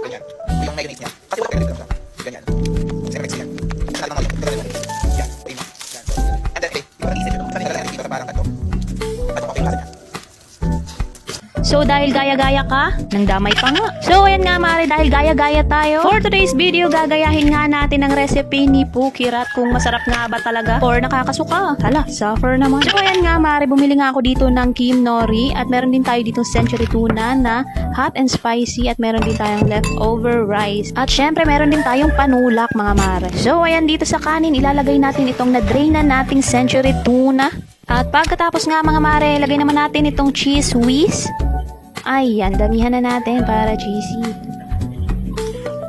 Ganyan. Yung mayonnaise niya. Kasi wala ka rin ganyan. Kasi mix yan. At saka naman yung yan. Okay na. Yan. And then, yung parang isip ito. Sanay talaga dito sa parang kanto. At okay yung lasa niya. So dahil gaya-gaya ka, nang damay pa nga. So ayan nga mare, dahil gaya-gaya tayo. For today's video, gagayahin nga natin ang recipe ni Pukirat kung masarap nga ba talaga or nakakasuka. Hala, suffer naman. So ayan nga mare, bumili nga ako dito ng Kim Nori at meron din tayo dito century tuna na hot and spicy at meron din tayong leftover rice. At syempre meron din tayong panulak mga mare. So ayan dito sa kanin, ilalagay natin itong na-drain na nating century tuna. At pagkatapos nga mga mare, lagay naman natin itong cheese whiz. Ayan, damihan na natin para cheesy.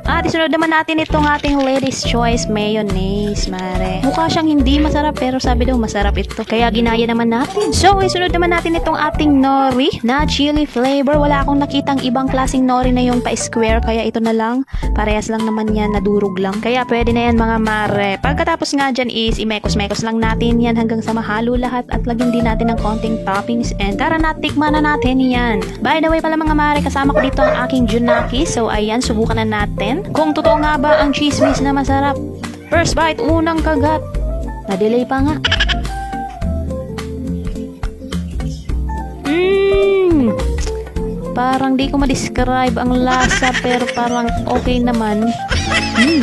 At isunod naman natin itong ating Lady's Choice Mayonnaise, mare. Mukha siyang hindi masarap pero sabi daw masarap ito. Kaya ginaya naman natin. So, isunod naman natin itong ating nori na chili flavor. Wala akong nakitang ibang klaseng nori na yung pa-square. Kaya ito na lang. Parehas lang naman yan, nadurog lang. Kaya pwede na yan mga mare. Pagkatapos nga dyan is imekos-mekos lang natin yan hanggang sa mahalo lahat. At lagyan din natin ng konting toppings. And tara na, tikman na natin yan. By the way pala mga mare, kasama ko dito ang aking Junaki. So, ayan, subukan na natin. Kung totoo nga ba ang cheese whiz na masarap. First bite, unang kagat. Na-delay pa nga. Parang di ko ma-describe ang lasa pero parang okay naman.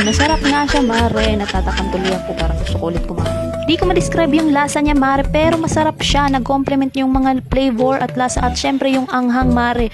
Masarap nga siya mare. Natatakam tuloy ako, parang gusto ko ulit kumain. Di ko ma-describe yung lasa niya mare pero masarap siya. Nag-complement yung mga flavor at lasa at syempre yung anghang mare.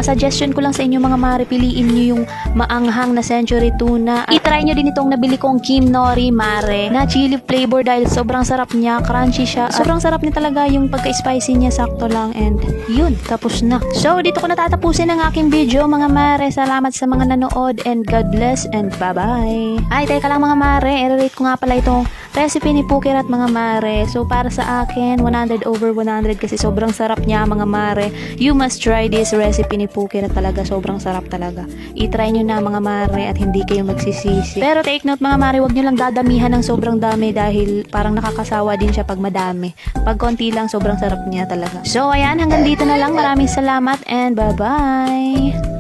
Suggestion ko lang sa inyo mga mare, piliin nyo yung maanghang na century tuna. I-try nyo din itong nabili kong Kim Nori mare na chili flavor dahil sobrang sarap niya, crunchy siya. Sobrang sarap niya talaga, yung pagka-spicy niya sakto lang and yun, tapos na. So dito ko natatapusin ang aking video mga mare. Salamat sa mga nanood and God bless and bye-bye. Ay, teka lang mga mare, i-rate ko nga pala itong recipe ni Pukirat mga mare. So para sa akin 100/100 kasi sobrang sarap niya mga mare. You must try this recipe ni Pukirat, talaga sobrang sarap talaga. I-try nyo na mga mare at hindi kayo magsisisi. Pero take note mga mare, wag nyo lang dadamihan ng sobrang dami dahil parang nakakasawa din siya pag madami. Pag konti lang sobrang sarap niya talaga. So ayan, hanggang dito na lang. Maraming salamat and bye bye.